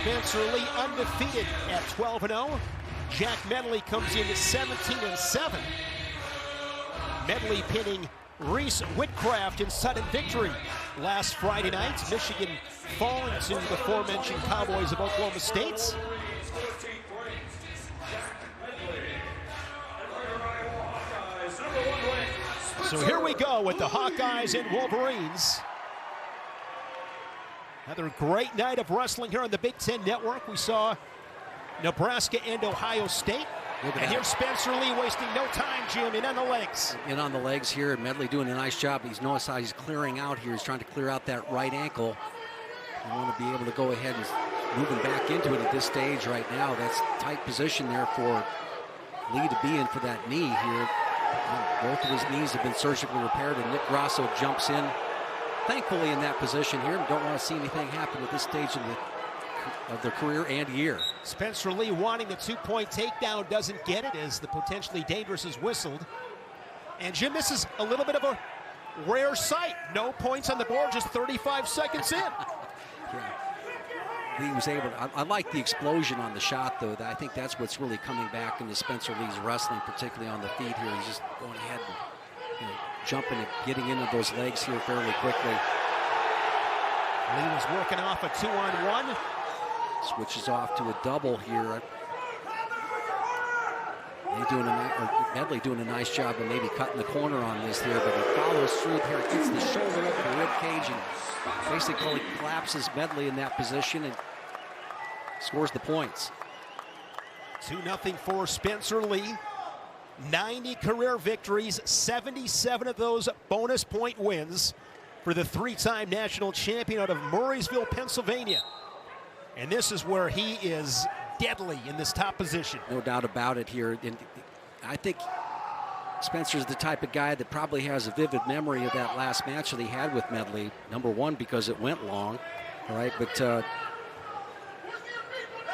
Spencer Lee undefeated at 12-0. Jack Medley comes in at 17-7. Medley pinning Reese Whitcraft in sudden victory last Friday night. Michigan falling to the aforementioned Cowboys of Oklahoma State. So here we go with the Hawkeyes and Wolverines. Another great night of wrestling here on the Big Ten Network. We saw Nebraska and Ohio State. And here's Spencer Lee wasting no time, Jim, in on the legs. In on the legs here, and Medley doing a nice job. He's noticed how he's clearing out here. He's trying to clear out that right ankle. You want to be able to go ahead and moving back into it at this stage right now. That's tight position there for Lee to be in for that knee here. And both of his knees have been surgically repaired, and Nick Grasso jumps in, thankfully, in that position here. Don't want to see anything happen at this stage of their career and year. Spencer Lee wanting the two-point takedown, doesn't get it as the potentially dangerous is whistled. And Jim, this is a little bit of a rare sight. No points on the board, just 35 seconds in. Yeah. Lee was able to, I like the explosion on the shot, though. I think that's what's really coming back into Spencer Lee's wrestling, particularly on the feet here. He's just going ahead and jumping and getting into those legs here fairly quickly. Lee was working off a 2-on-1. Switches off to a double here. Medley doing a nice job of maybe cutting the corner on this here, but he follows through here, gets the shoulder up the rib cage, and basically collapses Medley in that position and scores the points. 2-0 for Spencer Lee. 90 career victories, 77 of those bonus point wins for the three-time national champion out of Murraysville, Pennsylvania. And this is where he is deadly in this top position. No doubt about it here. And I think Spencer's the type of guy that probably has a vivid memory of that last match that he had with Medley. Number one, because it went long, all right? But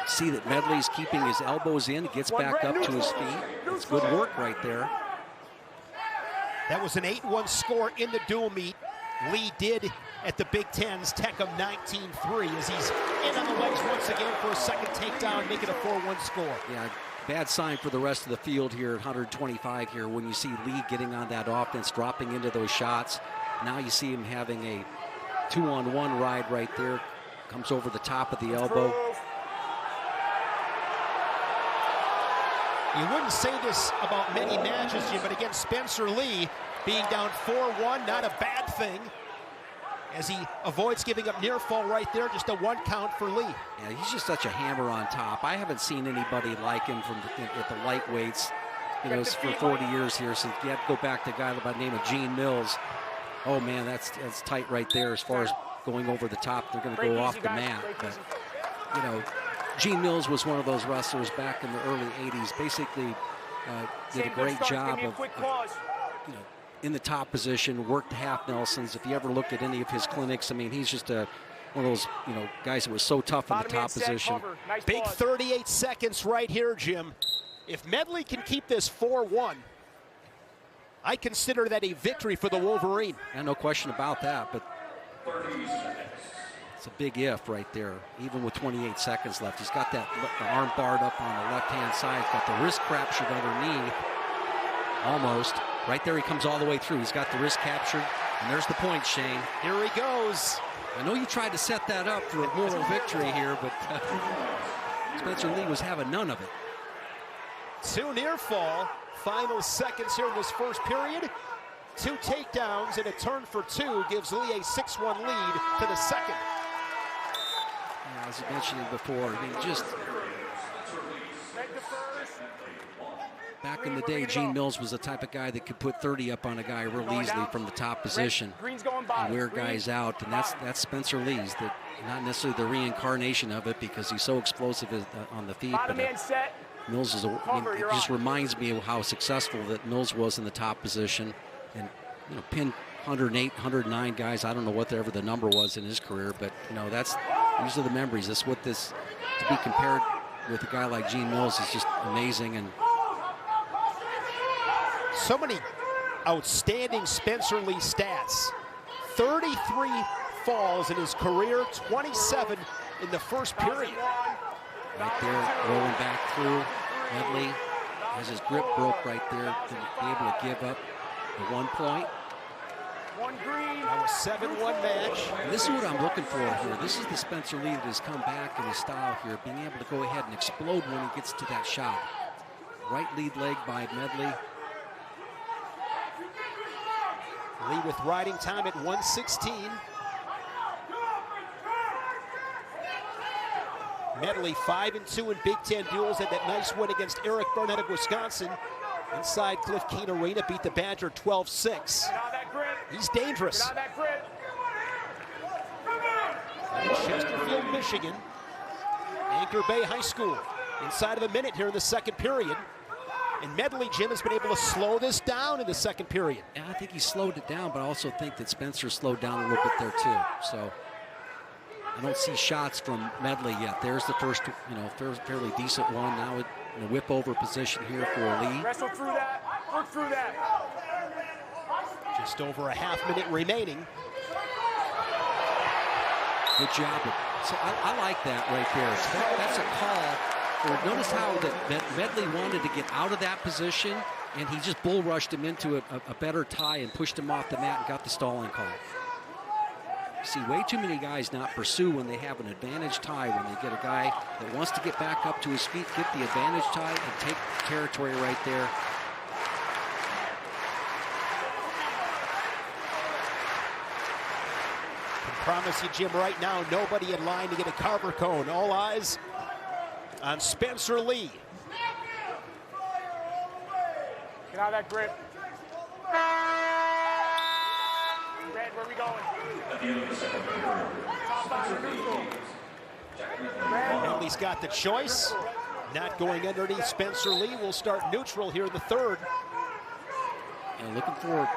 see that Medley's keeping his elbows in, gets back up to his feet. It's good work right there. That was an 8-1 score in the dual meet. Lee did at the Big Ten's Tech him 19-3 as he's in on the legs once again for a second takedown, making a 4-1 score. Yeah, bad sign for the rest of the field here at 125 here when you see Lee getting on that offense, dropping into those shots. Now you see him having a 2-on-1 ride right there. Comes over the top of the elbow. You wouldn't say this about many matches, Jim, but against Spencer Lee, being down 4-1, not a bad thing, as he avoids giving up near fall right there, just a 1 count for Lee. Yeah, he's just such a hammer on top. I haven't seen anybody like him at the lightweights, for 40 years here. So you have to go back to a guy by the name of Gene Mills. Oh man, that's tight right there as far as going over the top. They're going to go off the mat. But, Gene Mills was one of those wrestlers back in the early 80s. Basically did a great job of in the top position, worked half Nelsons. If you ever look at any of his clinics, I mean, he's just one of those, guys that was so tough in the top position. Nice big 38 seconds right here, Jim. If Medley can keep this 4-1, I consider that a victory for the Wolverine. Yeah, no question about that, but it's a big if right there, even with 28 seconds left. He's got that arm barred up on the left-hand side. He's got the wrist captured underneath, almost. Right there, he comes all the way through. He's got the wrist captured, and there's the point, Shane. Here he goes. I know you tried to set that up for a moral victory here, but Spencer Lee was having none of it. 2 near fall. Final seconds here in this first period. 2 takedowns and a turn for 2 gives Lee a 6-1 lead to the second. Yeah, as I mentioned before, I mean, just back in the day, Gene Mills was the type of guy that could put 30 up on a guy real easily from the top position and wear guys out, and that's Spencer Lee's. Not necessarily the reincarnation of it because he's so explosive on the feet, but Mills is. It just reminds me of how successful that Mills was in the top position, and pinned 108, 109 guys. I don't know whatever the number was in his career, but these are the memories. That's what to be compared with a guy like Gene Mills is just amazing. And so many outstanding Spencer Lee stats. 33 falls in his career, 27 in the first period. Right there, rolling back through. Medley has his grip broke right there to be able to give up the 1 point. That was 7-1 match. And this is what I'm looking for here. This is the Spencer Lee that has come back in his style here, being able to go ahead and explode when he gets to that shot. Right lead leg by Medley. Lee with riding time at 1:16. Medley 5-2 in Big Ten duels. Had that nice win against Eric Barnett of Wisconsin. Inside Cliff Keen Arena, beat the Badger 12-6. He's dangerous. In Chesterfield, Michigan. Anchor Bay High School. Inside of a minute here in the second period. And Medley, Jim, has been able to slow this down in the second period. Yeah, I think he slowed it down, but I also think that Spencer slowed down a little bit there too. So I don't see shots from Medley yet. There's the first, fairly decent one. Now in a whip over position here for Lee. Wrestle through that. Work through that. Just over a half-minute remaining. Good job. So I like that right there. So that's a call. Notice how that Medley wanted to get out of that position, and he just bull rushed him into a better tie and pushed him off the mat and got the stalling call. See way too many guys not pursue when they have an advantage tie, when they get a guy that wants to get back up to his feet, get the advantage tie, and take territory right there. I promise you, Jim, right now, nobody in line to get a carver cone. All eyes on Spencer Lee. Get out of that grip. Red, where are we going? Medley's got the choice. Not going underneath Spencer Lee. Will start neutral here in the third. And looking for,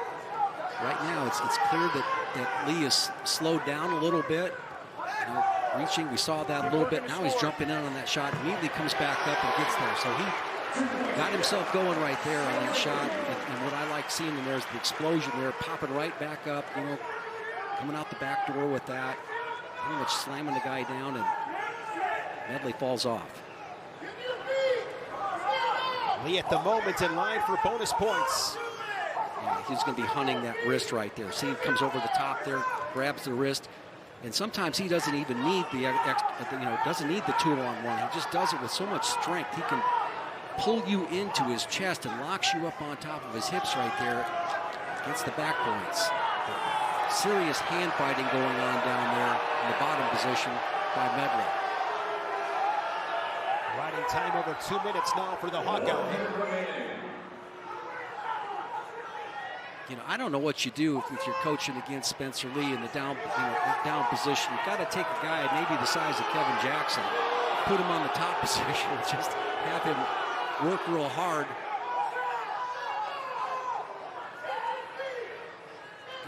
right now, it's clear that Lee is slowed down a little bit. Reaching, we saw that a little bit. Now he's jumping in on that shot. Immediately comes back up and gets there. So he got himself going right there on that shot. And what I like seeing in there is the explosion there, popping right back up, coming out the back door with that. Pretty much slamming the guy down, and Medley falls off. Lee at the moment in line for bonus points. Yeah, he's going to be hunting that wrist right there. See, he comes over the top there, grabs the wrist. And sometimes he doesn't even need doesn't need the 2-on-1. He just does it with so much strength. He can pull you into his chest and locks you up on top of his hips right there. Gets the back points. Serious hand fighting going on down there in the bottom position by Medley. Riding time over 2 minutes now for the Hawkeye. I don't know what you do if you're coaching against Spencer Lee in the down position. You've got to take a guy maybe the size of Kevin Jackson, put him on the top position, just have him work real hard.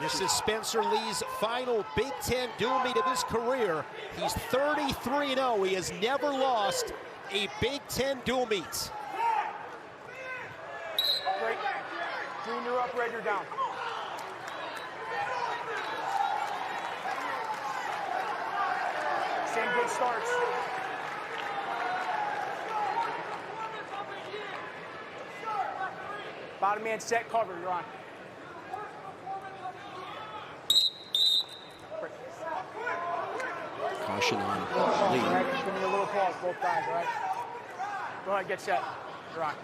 This is Spencer Lee's final Big Ten dual meet of his career. He's 33-0. He has never lost a Big Ten dual meet. Great. Green, you're up, red, you're down. Same good starts. Bottom man set, cover, you're on. Caution on Lee. All right, just give me a little pause, both guys, all right? Go ahead, get set. You're on.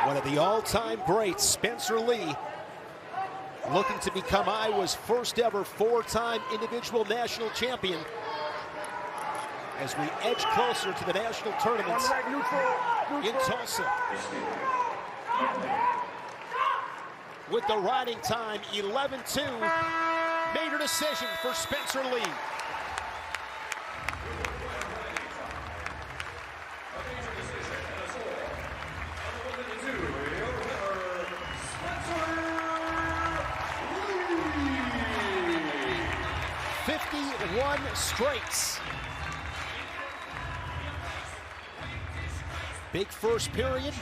One of the all-time greats, Spencer Lee, looking to become Iowa's first ever 4-time individual national champion as we edge closer to the national tournament in Tulsa. With the riding time 11-2, major decision for Spencer Lee. Straights. Big first period.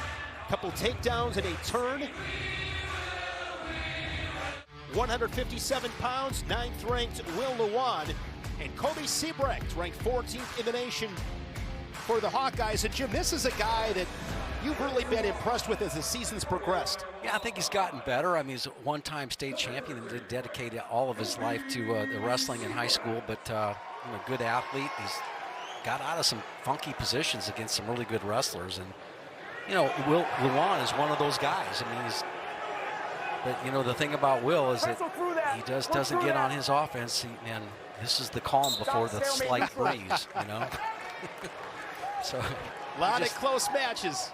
Couple takedowns and a turn. 157 pounds, 9th ranked Will Lewan, and Cobe Siebrecht ranked 14th in the nation for the Hawkeyes. And Jim, this is a guy that you've really been impressed with as the season's progressed. Yeah, I think he's gotten better. I mean, he's a one-time state champion and dedicated all of his life to the wrestling in high school, but a good athlete. He's got out of some funky positions against some really good wrestlers. And, Will Lewan is one of those guys. I mean, but, the thing about Will is that he doesn't get on his offense, and this is the calm before the slight breeze, So a lot of close matches.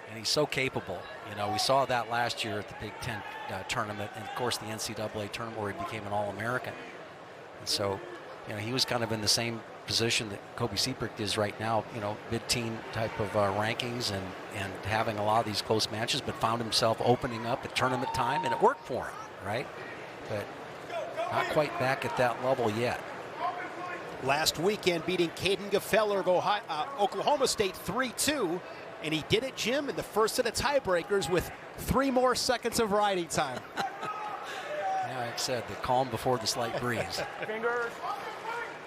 And he's so capable. We saw that last year at the Big Ten tournament, and of course the NCAA tournament where he became an All-American. And so, he was kind of in the same position that Cobe Siebrecht is right now, mid-teen type of rankings and having a lot of these close matches, but found himself opening up at tournament time, and it worked for him, right? But not quite back at that level yet. Last weekend, beating Caden Gefeller of Oklahoma State 3-2, and he did it, Jim, in the first of the tiebreakers with 3 more seconds of riding time. Yeah, like I said, the calm before the slight breeze. Fingers.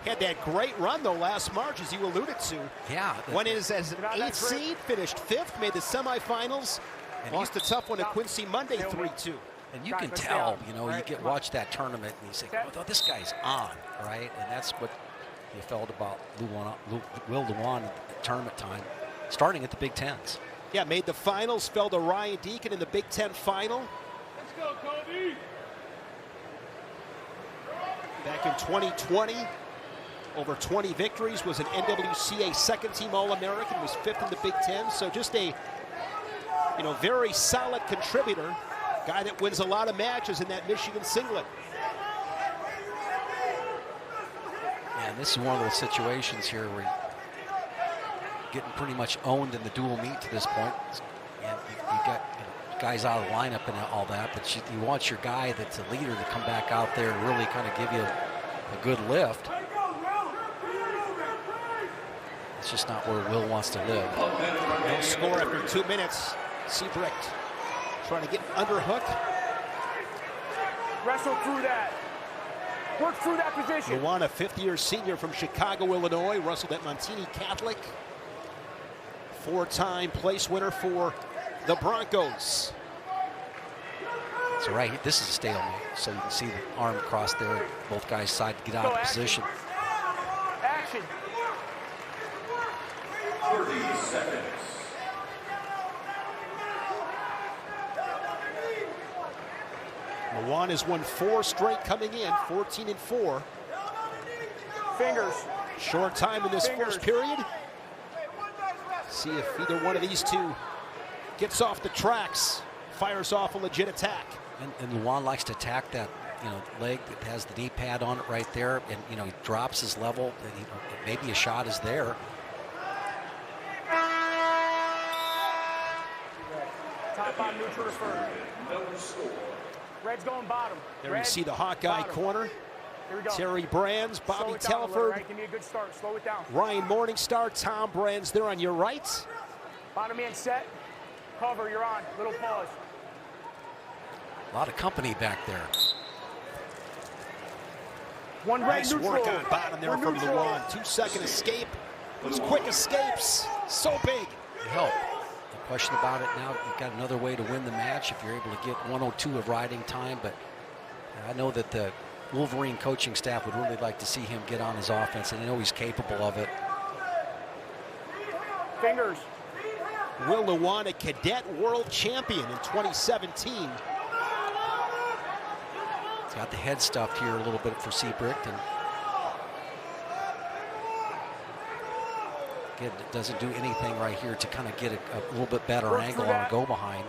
Had that great run, though, last March, as you alluded to. Yeah. Went in as an 8th seed, finished 5th, made the semifinals, lost a tough one to Quincy Monday 3-2. And you can tell, you watch that tournament and you say, oh, this guy's on, right? And that's what you felt about Will Lewan at tournament time, starting at the Big Tens. Yeah, made the finals, fell to Ryan Deacon in the Big Ten final. Let's go, Cobe. Back in 2020, over 20 victories, was an NWCA second-team All-American, was 5th in the Big Ten. So just a, very solid contributor, guy that wins a lot of matches in that Michigan singlet. And this is one of those situations here where you're getting pretty much owned in the dual meet to this point. And you got guys out of the lineup and all that, but you want your guy that's a leader to come back out there and really kind of give you a good lift. It's just not where Will wants to live. No score after 2 minutes. Siebrecht trying to get underhook. Wrestle through that. Work through that position. Lewan, a 5th-year senior from Chicago, Illinois, wrestled at Montini Catholic. 4-time place winner for the Broncos. So right, this is a stalemate. So you can see the arm cross there. Both guys decide to get out of position. Action. 30 seconds. Lewan has won 4 straight coming in, 14-4. Fingers. Short time in this first period. See if either one of these two gets off the tracks, fires off a legit attack. And Lewan likes to attack that, leg that has the knee pad on it right there, and he drops his level, and maybe a shot is there. Top on neutral to first. Red's going bottom. There you see the Hawkeye corner. Here we go. Terry Brands, Bobby Telford, right? Give me a good start. Slow it down. Ryan Morningstar, Tom Brands there on your right. Bottom man set. Cover, you're on. Little pause. A lot of company back there. One red Nice neutral. work on bottom there We're from neutral. Lewan. 2-second escape. Those quick escapes, so big. They help. No question about it now. You've got another way to win the match if you're able to get 102 of riding time, but I know that the Wolverine coaching staff would really like to see him get on his offense, and they know he's capable of it. Fingers. Will Lewan, a cadet world champion in 2017. He's got the head stuff here a little bit for Siebrecht, and again, it doesn't do anything right here to kind of get a little bit better angle on a go behind.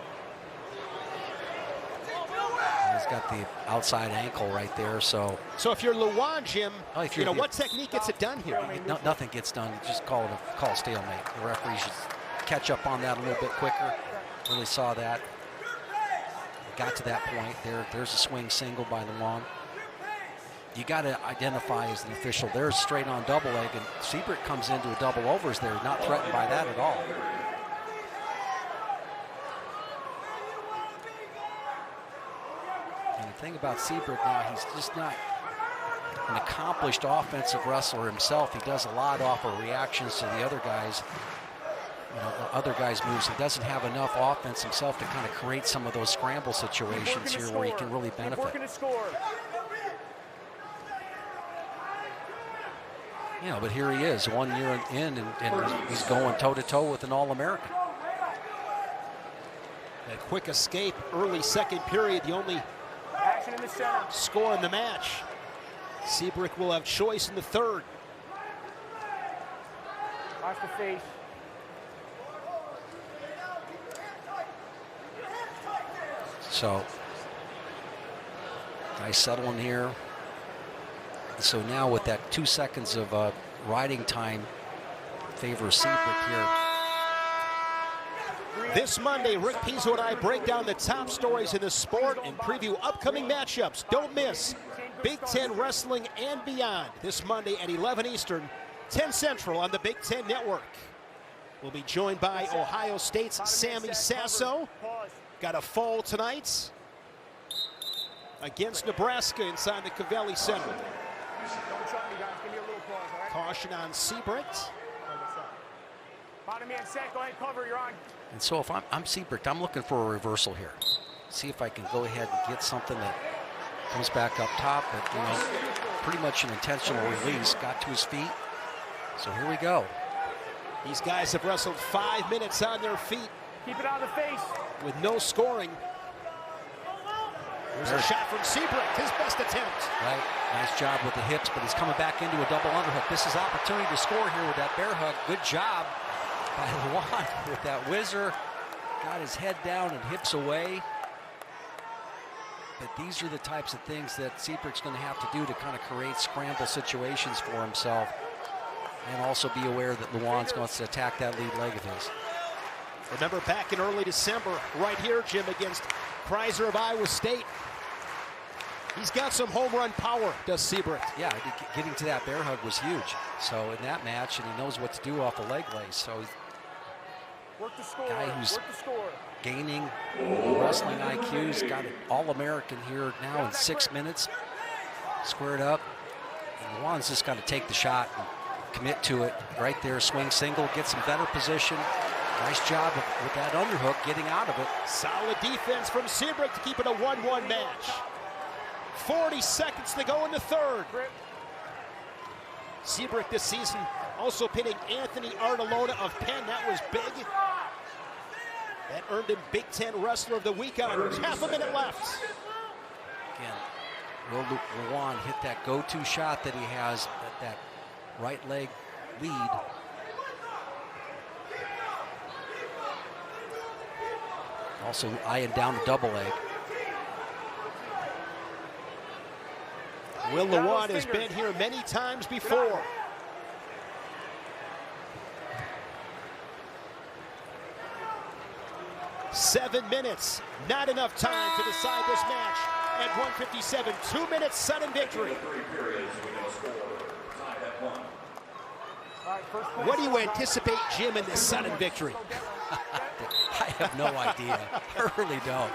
And he's got the outside ankle right there, so if you're Lewan, Jim, Oh, what technique gets it done here? nothing gets done. Just call a stalemate. The referee should catch up on that a little bit quicker. Really saw that. Got to that point. There's a swing single by Lewan. You got to identify as the official. There's straight on double leg, and Siebrecht comes into a double overs there, not threatened by that at all. thing about Siebrecht now, he's just not an accomplished offensive wrestler himself. He does a lot off of reactions to the other guys, the other guys' moves. He doesn't have enough offense himself to kind of create some of those scramble situations here where he can really benefit. Yeah, but here he is, 1 year in, and he's going toe-to-toe with an All-American. A quick escape, early second period, the only Action in the center. score in the match. Siebrecht will have choice in the third. Watch the face. So, guys settling here. So now with that 2 seconds of riding time, favors Siebrecht here. This Monday, Rick Pizzo and I break down the top stories in the sport and preview upcoming matchups. Don't miss Big Ten Wrestling and Beyond this Monday at 11 Eastern, 10 Central on the Big Ten Network. We'll be joined by Ohio State's Sammy Sasso. Got a fall tonight against Nebraska inside the Covelli Center. Caution on Siebrecht. Bottom man set, go ahead, cover, you're on. And so if I'm Siebrecht, I'm looking for a reversal here. See if I can go ahead and get something that comes back up top, but pretty much an intentional release, got to his feet. So here we go. These guys have wrestled 5 minutes on their feet. Keep it out of the face. With no scoring. There's a shot from Siebrecht, his best attempt. Right, nice job with the hips, but he's coming back into a double underhook. This is opportunity to score here with that bear hug. Good job by Lewan with that whizzer. Got his head down and hips away. But these are the types of things that Siebrecht's going to have to do to kind of create scramble situations for himself. And also be aware that Lewan's going to attack that lead leg of his. Remember back in early December, right here, Jim, against Kreiser of Iowa State. He's got some home run power, does Siebrecht. Yeah, getting to that bear hug was huge. So in that match, and he knows what to do off a leg lace. So Work the score. Guy who's Work the score. Gaining wrestling IQ's got an All-American here now in 6 minutes. Squared up. And Lewan's just got to take the shot and commit to it. Right there, swing single, get some better position. Nice job with that underhook, getting out of it. Solid defense from Siebrecht to keep it a 1-1 match. 40 seconds to go in the third. Siebrecht this season also pitting Anthony Artolona of Penn. That was big. That earned him Big Ten Wrestler of the Week honors. Half a minute left. Again, will Lewan hit that go-to shot that he has at that right leg lead? Also eyeing down the double leg. Will Lewan has been here many times before. Seven minutes, not enough time to decide this match. At 1:57, 2 minutes, sudden victory. What do you anticipate, Jim, in this sudden victory? I have no idea. I really don't.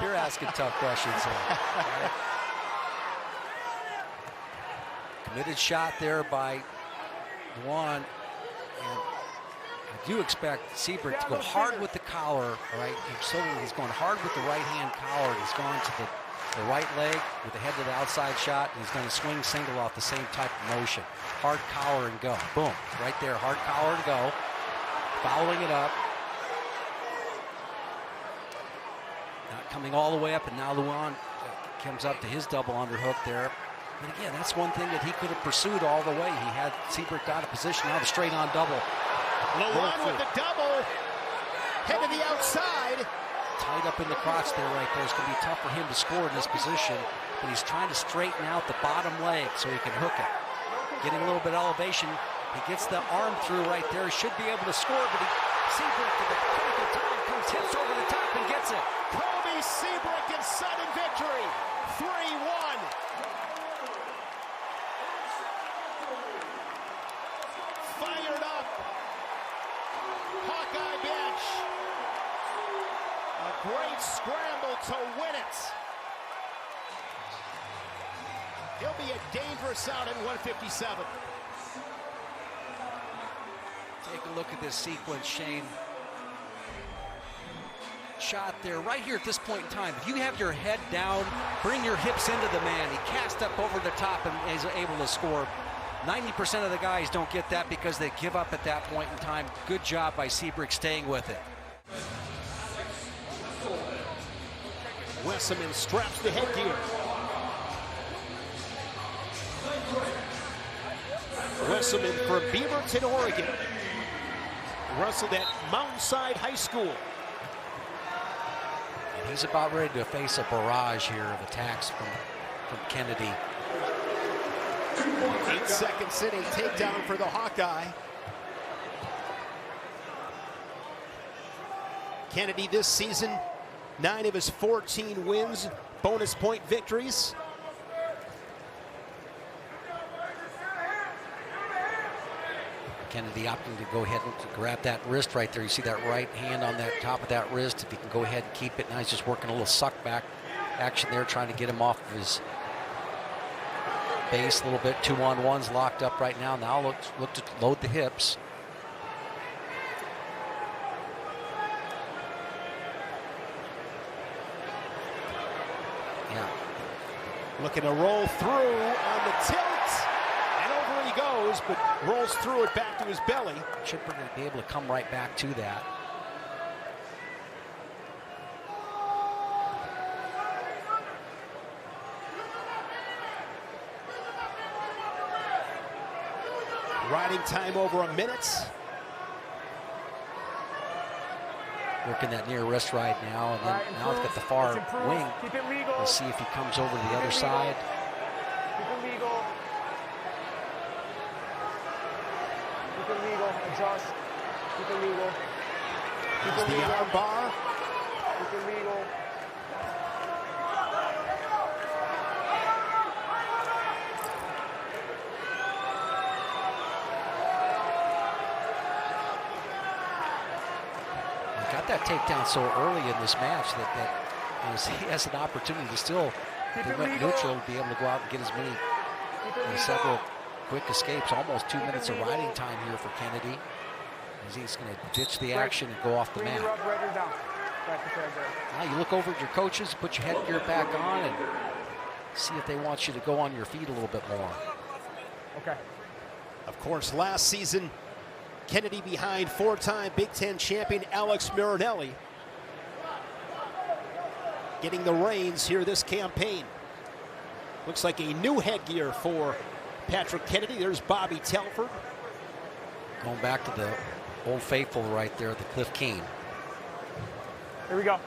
You're asking tough questions here. Right? Committed shot there by Lewan. And I do expect Siebrecht to go hard with the collar. All right, he's going hard with the right hand collar. He's going to the right leg with the head to the outside shot, and he's going to swing single off the same type of motion. Hard collar and go. Boom, right there, hard collar and go. Following it up. Not coming all the way up, and now Lewan comes up to his double underhook there. And again, that's one thing that he could have pursued all the way. He had Siebrecht out of position. Now the straight on double. Lewan with the double. Head to the outside. Tied up in the crotch there right there. It's going to be tough for him to score in this position. But he's trying to straighten out the bottom leg so he can hook it. Getting a little bit of elevation. He gets the arm through right there. He should be able to score, but Siebrecht at the critical time comes, hits over the top and gets it. Cobe Siebrecht in sudden victory. 3-1. Fired up. Hawkeye bench. A great scramble to win it. He'll be a dangerous out at 157. Take a look at this sequence, Shane. Shot there, right here at this point in time. If you have your head down, bring your hips into the man. He cast up over the top and is able to score. 90% of the guys don't get that because they give up at that point in time. Good job by Siebrecht staying with it. Wesselman straps the headgear. Wesselman from Beaverton, Oregon. Wrestled at Mountainside High School. And he's about ready to face a barrage here of attacks from Kennedy. 8 seconds in, a takedown for the Hawkeye. Kennedy this season, 9 of his 14 wins, bonus point victories. Kennedy opting to go ahead and grab that wrist right there. You see that right hand on that top of that wrist. If he can go ahead and keep it. Now he's just working a little suck back action there, trying to get him off of his base a little bit. 2-on-1s locked up right now. Now look to load the hips. Yeah. Looking to roll through on the tilt. And over he goes, but rolls through it back to his belly. Should be able to come right back to that. Riding time over a minute. Working that near wrist right now, and then now he's got the far wing. Keep it legal. Let's see if he comes over to the other side. Keep it legal. Keep it legal. Adjust. Keep it legal. Keep it The legal. arm bar. Keep it legal. Got that takedown so early in this match that he has an opportunity to still, if he went neutral, to be able to go out and get as many, several quick escapes. Almost 2 minutes of riding time here for Kennedy, as he's going to ditch the action and go off the mat. Now you look over at your coaches, put your headgear back on, and see if they want you to go on your feet a little bit more. Okay. Of course, last season, Kennedy behind 4-time Big Ten champion Alex Marinelli. Getting the reins here this campaign. Looks like a new headgear for Patrick Kennedy. There's Bobby Telford. Going back to the old faithful right there, the Cliff Keen. Here we go.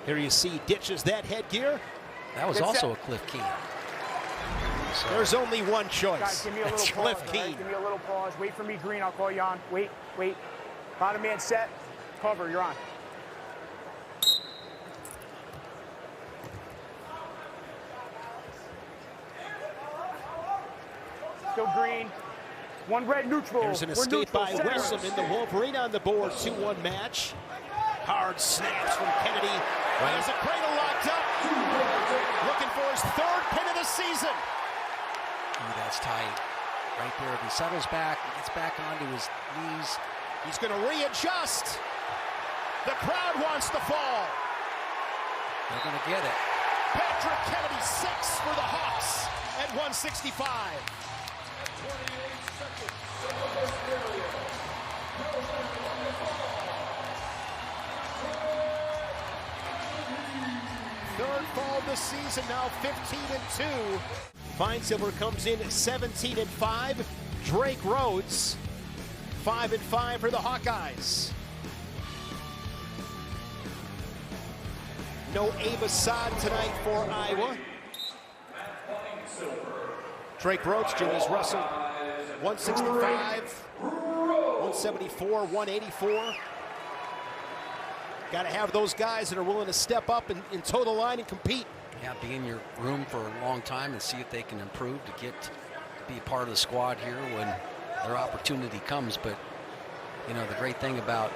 Here you see ditches that headgear. That was also a Cliff Keen. So there's only one choice. Guys, give me a little That's pause. Cliff Keen. Right? Give me a little pause. Wait for me, green. I'll call you on. Wait. Bottom man set. Cover. You're on. Still green. One red neutral. There's an escape by Wesselman. The Wolverine on the board. 2-1 match. Hard snaps from Kennedy. Has a cradle locked up. Looking for his 3rd pin of the season. Ooh, that's tight. Right there, if he settles back, he gets back onto his knees. He's going to readjust. The crowd wants to fall. They're going to get it. Patrick Kennedy 6 for the Hawks at 165. Third fall this season, now 15-2. Finesilver comes in 17-5. Drake Rhodes 5-5 for the Hawkeyes. No Abe Assad tonight for Iowa. Drake Rhodes, Jimmy's wrestled 165, 174, 184. Got to have those guys that are willing to step up and toe the line and compete. Yeah, be in your room for a long time and see if they can improve to get to be a part of the squad here when their opportunity comes. But, you know, the great thing about,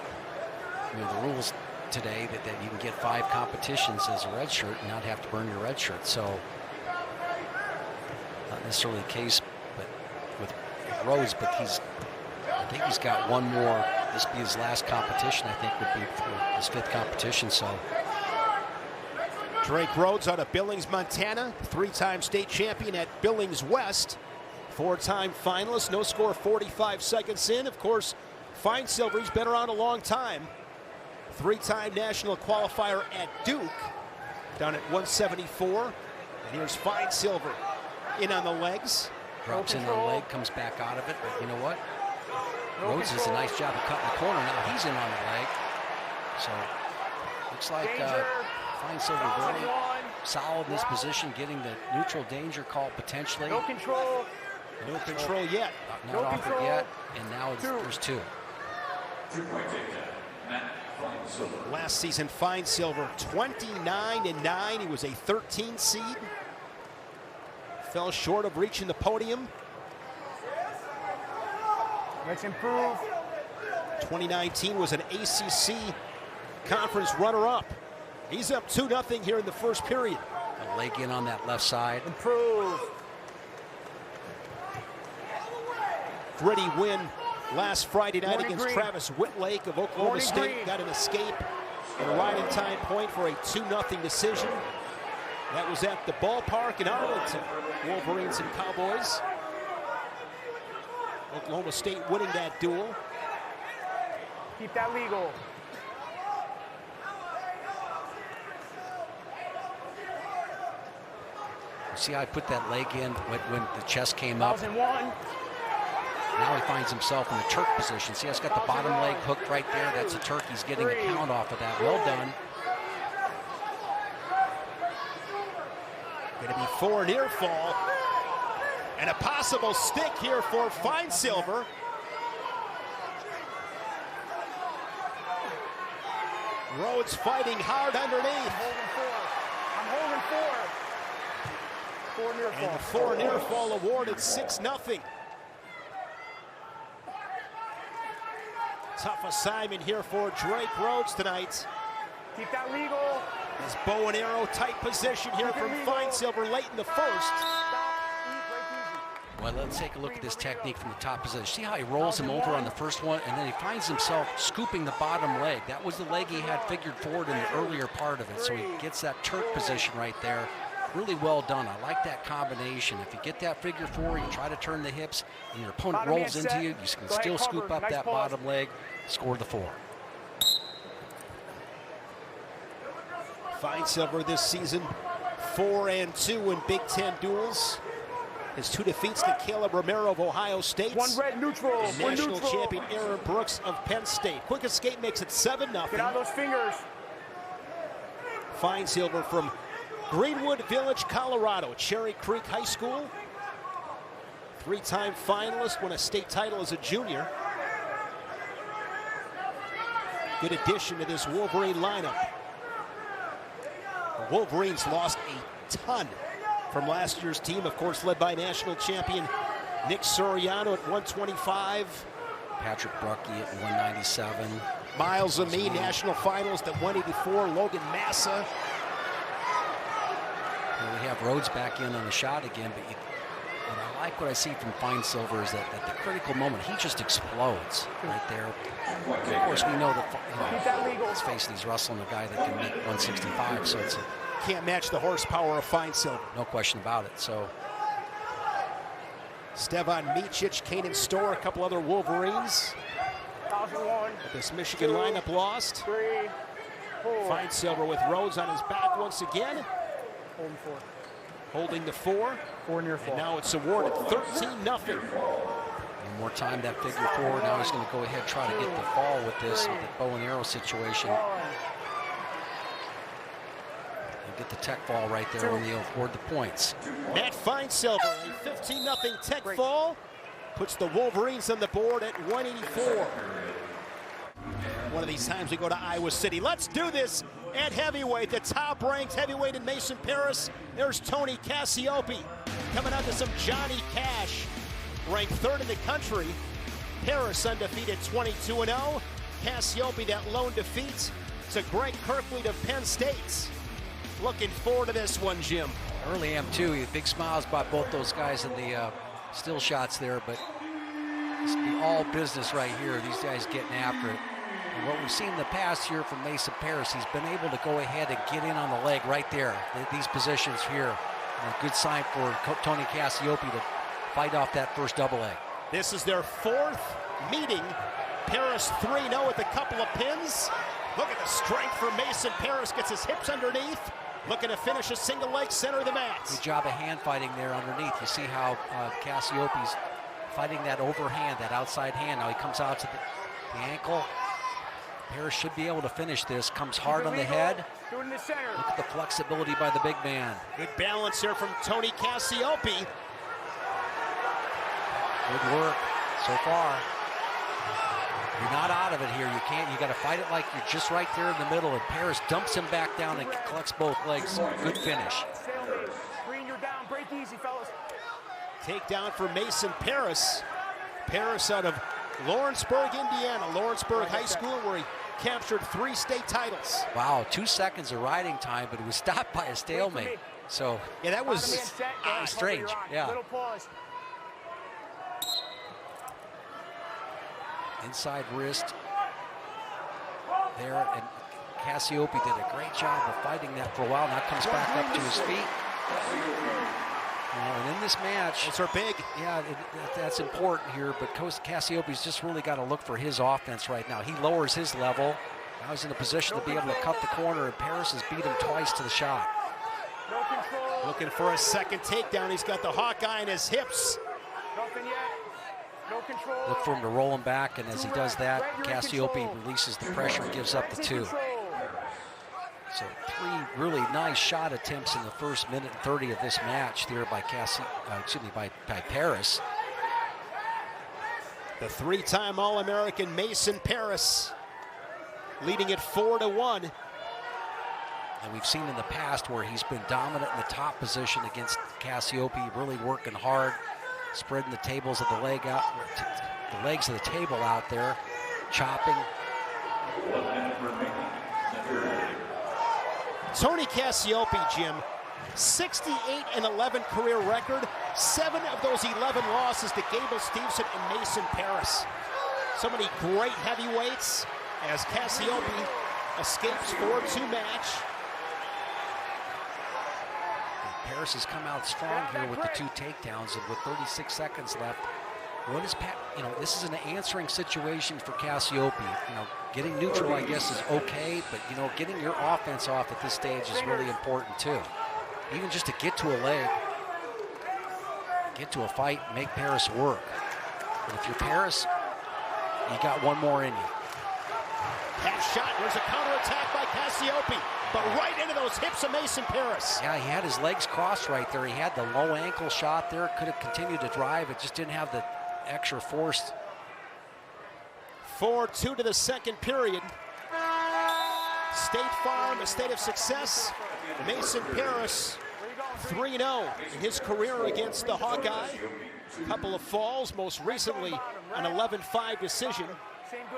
the rules today that you can get 5 competitions as a red shirt and not have to burn your red shirt. So not necessarily the case, but with Rhodes, but I think he's got one more. This will be his last competition, I think, would be for his 5th competition. So Drake Rhodes out of Billings, Montana, 3-time state champion at Billings West, 4-time finalist, no score 45 seconds in. Of course, Finesilver, he's been around a long time. 3-time national qualifier at Duke, down at 174. And here's Finesilver in on the legs. Drops in on the leg, comes back out of it, but you know what? Rhodes does a nice job of cutting the corner. Now he's in on the leg. So looks like Finesilver very solid in this position, getting the neutral danger call potentially. No control. No control yet. Not offered yet, and now there's 2. Last season, Finesilver 29-9. He was a 13 seed. Fell short of reaching the podium. Let's improve. 2019 was an ACC conference runner-up. He's up 2-0 here in the first period. A leg in on that left side. Improve. Gritty win last Friday night against Travis Whitlake of Oklahoma State. Got an escape and a right in time point for a 2-0 decision. That was at the ballpark in Arlington. Wolverines and Cowboys. Oklahoma State winning that duel. Keep that legal. See how I put that leg in when the chest came up. 1001. Now he finds himself in the Turk position. See, he's got the bottom leg hooked right there. That's a Turk. He's getting a count off of that. Well done. Going to be 4 near fall. And a possible stick here for Finesilver. Rhodes fighting hard underneath. I'm holding 4. 4 near fall. And the 4 near fall awarded 6-0. Tough assignment here for Drake Rhodes tonight. Keep that legal. His bow and arrow tight position here from Finesilver late in the first. Well, let's take a look at this technique from the top position. See how he rolls him over on the first one, and then he finds himself scooping the bottom leg. That was the leg he had figured forward in the earlier part of it. So he gets that Turk position right there. Really well done. I like that combination. If you get that figure 4, you try to turn the hips, and your opponent rolls into you, you can still scoop up that bottom leg, score the 4. Finesilver this season 4-2 in Big Ten duels. His 2 defeats to Caleb Romero of Ohio State. 1 red neutral. And national champion Aaron Brooks of Penn State. Quick escape makes it 7-0. Get out of those fingers. Finesilver from Greenwood Village, Colorado, Cherry Creek High School. 3-time finalist, won a state title as a junior. Good addition to this Wolverine lineup. The Wolverines lost a ton from last year's team, of course, led by national champion Nick Soriano at 125. Patrick Bruckey at 197. Miles Amin, national finalist at 184. Logan Massa. And we have Rhodes back in on the shot again, but what I like what I see from Finesilver is that at the critical moment, he just explodes right there. Of course, we know that, let's face it, he's wrestling a guy that can make 165, so it's can't match the horsepower of Finesilver. No question about it. So Stevan Micic, Kanan Storr, a couple other Wolverines. 1001. This Michigan lineup lost. 3, 4. Finesilver with Rhodes on his back once again. Holding 4. Holding the 4. 4 near fall. And now it's awarded 13-0. One more time that figure 4. Now he's going to go ahead and try to get the fall with this, with the bow and arrow situation. Get the tech fall right there when they award the points. Matt Finesilver, a 15-0 tech fall, puts the Wolverines on the board at 184. One of these times we go to Iowa City. Let's do this at heavyweight. The top-ranked heavyweight in Mason Parris. There's Tony Cassioppi coming out to some Johnny Cash, ranked 3rd in the country. Parris undefeated 22-0. Cassioppi, that lone defeat, to Greg Kirklead of Penn State. Looking forward to this one, Jim. I really am too. Big smiles by both those guys in the still shots there, but it's be all business right here. These guys getting after it. And what we've seen in the past here from Mason Parris, he's been able to go ahead and get in on the leg right there. These positions here. And a good sign for Tony Cassioppi to fight off that first double leg. This is their fourth meeting. Parris 3-0 with a couple of pins. Look at the strength for Mason Parris. Gets his hips underneath. Looking to finish a single leg center of the mat. Good job of hand fighting there underneath. You see how Cassioppi's fighting that overhand, that outside hand. Now he comes out to the ankle. Parris should be able to finish this. Comes hard on the head. Do it in the center. Look at the flexibility by the big man. Good balance here from Tony Cassioppi. Good work so far. You're not out of it here. You can't. You got to fight it like you're just right there in the middle. And Parris dumps him back down and collects both legs. Good finish. Stalemate. Green, you're down. Break easy, fellas. Takedown for Mason Parris. Parris out of Lawrenceburg, Indiana. Lawrenceburg High School, where he captured 3 state titles. Wow, 2 seconds of riding time, but it was stopped by a stalemate. So yeah, that was strange. Yeah. Little pause. Inside wrist there, and Cassioppi did a great job of fighting that for a while. Now comes back up to his feet. And in this match, those are big. Yeah, that's important here. But Cassioppi's just really got to look for his offense right now. He lowers his level. Now he's in a position to be able to cut the corner, and Parris has beat him twice to the shot. No control. Looking for a second takedown. He's got the Hawkeye in his hips. Nothing yet. No control. Look for him to roll him back, and as he does that, Cassioppi releases the pressure and gives up the 2. So 3 really nice shot attempts in the first minute and 30 of this match there by by Parris. The 3-time All-American Mason Parris leading it 4-1. And we've seen in the past where he's been dominant in the top position against Cassioppi, really working hard, spreading the tables of the legs of the table out there, chopping. Tony Cassioppi, Jim, 68-11 career record. 7 of those 11 losses to Gable Stevenson and Mason Parris. So many great heavyweights as Cassioppi escapes 4-2 match. Parris has come out strong here with the 2 takedowns, and with 36 seconds left, what is this is an answering situation for Cassioppi. Getting neutral, I guess, is okay, but getting your offense off at this stage is really important too. Even just to get to a leg, get to a fight, make Parris work. And if you're Parris, you got one more in you. Half shot, there's a counterattack by Cassioppi, but right into those hips of Mason Parris. Yeah, he had his legs crossed right there. He had the low ankle shot there, could have continued to drive. It just didn't have the extra force. 4-2 to the second period. State Farm, a state of success. Mason Parris 3-0 in his career against the Hawkeye. Couple of falls, most recently an 11-5 decision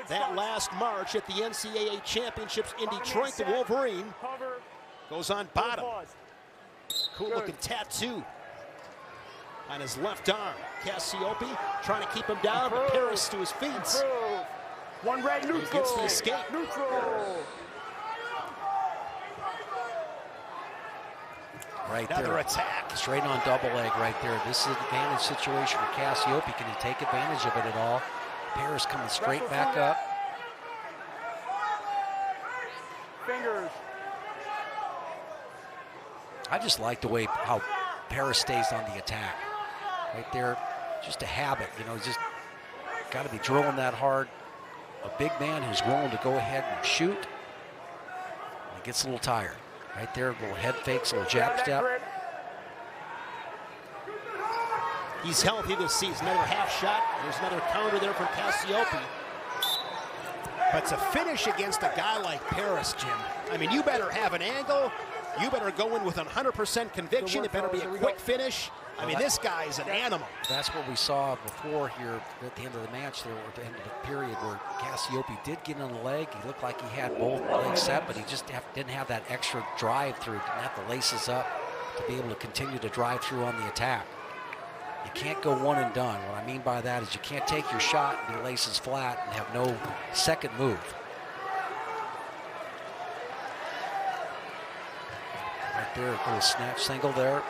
that last March at the NCAA Championships in Detroit. The Wolverine goes on bottom. Cool looking tattoo on his left arm. Cassioppi trying to keep him down, but Parris to his feet. One red neutral. He gets the escape. Neutral. Right Another there. attack. Straight on double leg right there. This is an advantage situation for Cassioppi. Can he take advantage of it at all? Parris coming straight back up. Fingers. I just like the way how Parris stays on the attack. Right there, just a habit. Just got to be drilling that hard. A big man who's willing to go ahead and shoot. He gets a little tired. Right there, little head fakes, a little jab step. He's healthy this season. Another half shot. There's another counter there from Cassioppi. But to finish against a guy like Parris, Jim, I mean, you better have an angle You better go in with 100% conviction. It better be a quick finish. I mean, this guy is an animal. That's what we saw before here at the end of the match there, or at the end of the period, where Cassioppi did get on the leg. He looked like he had both legs set, but he just didn't have that extra drive through, didn't have the laces up to be able to continue to drive through on the attack. You can't go one and done. What I mean by that is you can't take your shot and be laces flat and have no second move. Right there, a little snatch single there.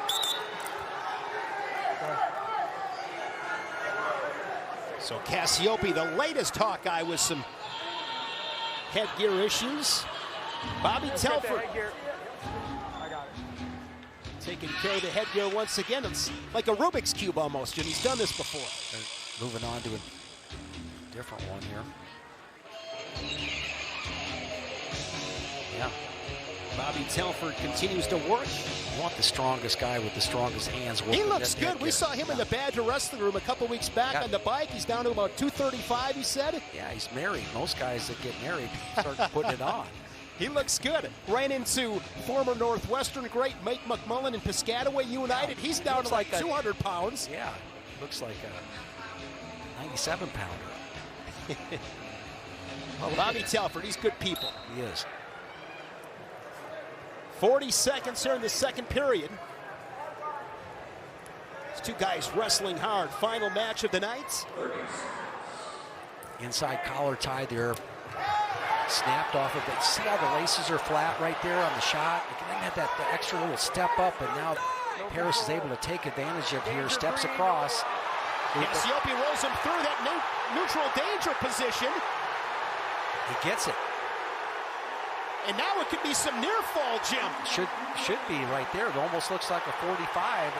So Cassioppi, the latest Hawkeye, with some headgear issues. Bobby Telford taking care of the headgear once again. It's like a Rubik's Cube almost, and he's done this before. And moving on to a different one here. Yeah. Bobby Telford continues to work. You want the strongest guy with the strongest hands. He looks good. We saw him in the Badger Wrestling Room a couple weeks back on the bike. He's down to about 235, he said. Yeah, he's married. Most guys that get married start putting it on. He looks good. Ran into former Northwestern great Mike McMullen in Piscataway United. He's down to like 200 pounds. Yeah, looks like a 97-pounder. Well, Bobby Telford, he's good people. He is. 40 seconds here in the second period. These two guys wrestling hard. Final match of the night. Inside collar tie there. Snapped off of it. See how the laces are flat right there on the shot? They didn't have that extra little step up, and now Parris is able to take advantage of here. Steps across. Cassioppi rolls him through that neutral danger position. He gets it. And now it could be some near fall, Jim. Should be right there. It almost looks like a 45.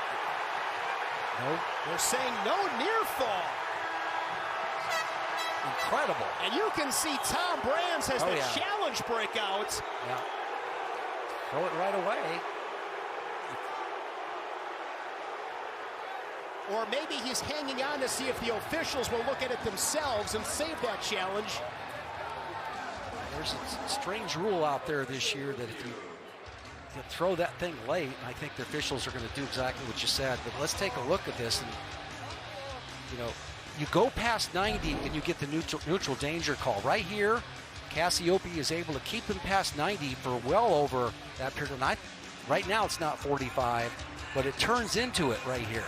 No. They're saying no near fall. Incredible. And you can see Tom Brands has the challenge breakout. Yeah. Throw it right away. Or maybe he's hanging on to see if the officials will look at it themselves and save that challenge. There's a strange rule out there this year that if you throw that thing late, I think the officials are going to do exactly what you said. But let's take a look at this. And, you know, you go past 90 and you get the neutral danger call. Right here, Cassioppi is able to keep him past 90 for well over that period. And right now it's not 45, but it turns into it right here.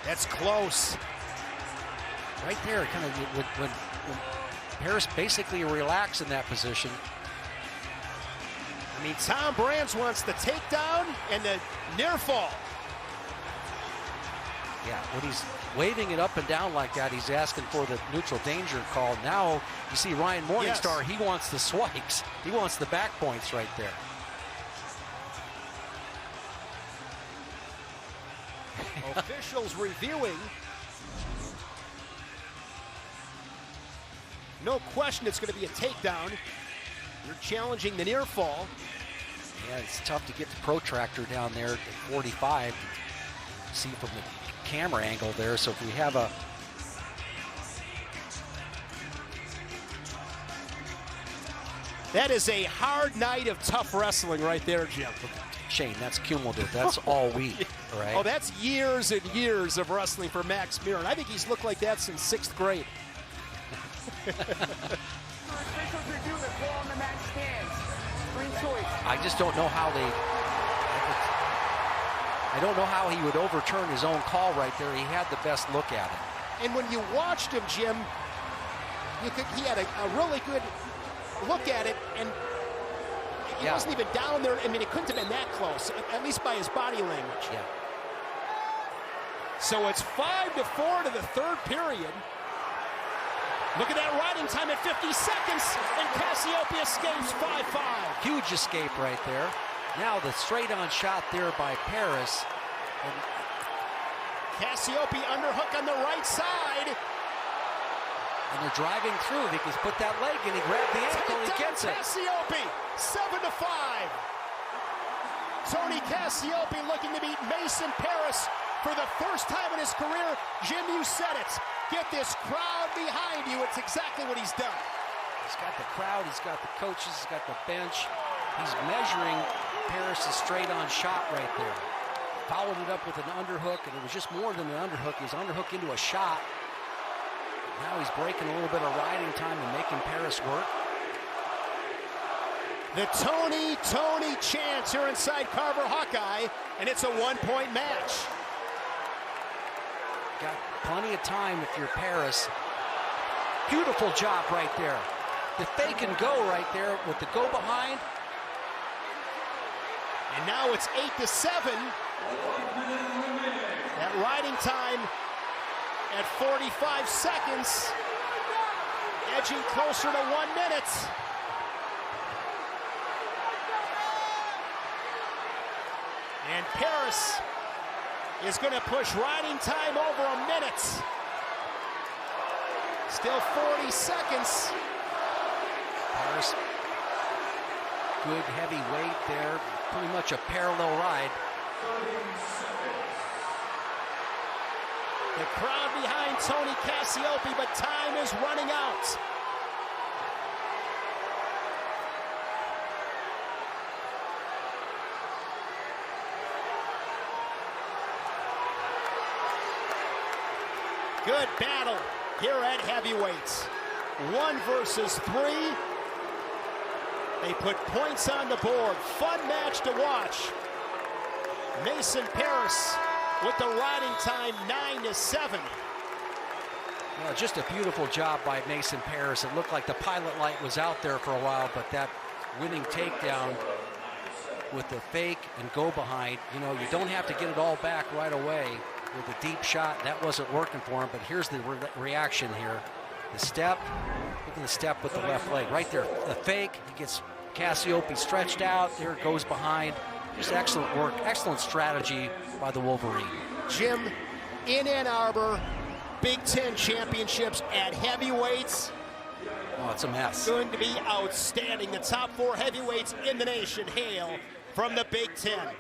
That's close. Right there, kind of when Parris basically relaxed in that position. I mean, Tom Brands wants the takedown and the near fall. Yeah, when he's waving it up and down like that, he's asking for the neutral danger call. Now you see Ryan Morningstar, he wants the swipes. He wants the back points right there. Officials reviewing. No question it's going to be a takedown. You're challenging the near fall. Yeah, it's tough to get the protractor down there at 45 to see from the camera angle there. So if we have a that is a hard night of tough wrestling right there, Jim. Shane, that's cumulative. That's all week, right? Oh, that's years and years of wrestling for Max Mirren. I think he's looked like that since 6th grade. I just don't know how I don't know how he would overturn his own call right there. He had the best look at it. And when you watched him, Jim, he had a really good look at it, and he wasn't even down there. I mean, it couldn't have been that close, at least by his body language. Yeah. So it's 5-4 to the third period. Look at that riding time at 50 seconds, and Cassioppi escapes 5-5. Huge escape right there. Now the straight-on shot there by Parris. And Cassioppi underhook on the right side. And they're driving through. He can put that leg in. He grabbed the ankle. He gets it. Cassioppi, 7-5. Tony Cassioppi looking to beat Mason Parris for the first time in his career. Jim, you said it. Get this crowd behind you. It's exactly what he's done. He's got the crowd. He's got the coaches. He's got the bench. He's measuring Parris' straight-on shot right there. Followed it up with an underhook, and it was just more than an underhook. It was underhook into a shot. Now he's breaking a little bit of riding time and making Parris work. The Tony chants here inside Carver Hawkeye, and it's a one-point match. Got plenty of time if you're Parris. Beautiful job right there. The fake and go right there with the go behind. And now it's 8-7. That riding time at 45 seconds, edging closer to 1 minute. And Parris is going to push riding time over a minute. Still 40 seconds. Parris, good heavy weight there, pretty much a parallel ride. The crowd behind Tony Cassioppi, but time is running out. Good battle here at heavyweights. 1 versus 3. They put points on the board. Fun match to watch. Mason Parris with the riding time 9-7. Well, just a beautiful job by Mason Parris. It looked like the pilot light was out there for a while, but that winning takedown with the fake and go behind, you know, you don't have to get it all back right away with a deep shot. That wasn't working for him, but here's the reaction here. The step, look at the step with the left leg right there. The fake, he gets Cassioppi stretched out. There it goes behind. Just excellent work, excellent strategy by the Wolverine. Jim, in Ann Arbor, Big Ten championships at heavyweights. Oh, it's a mess. Going to be outstanding. The top 4 heavyweights in the nation hail from the Big Ten.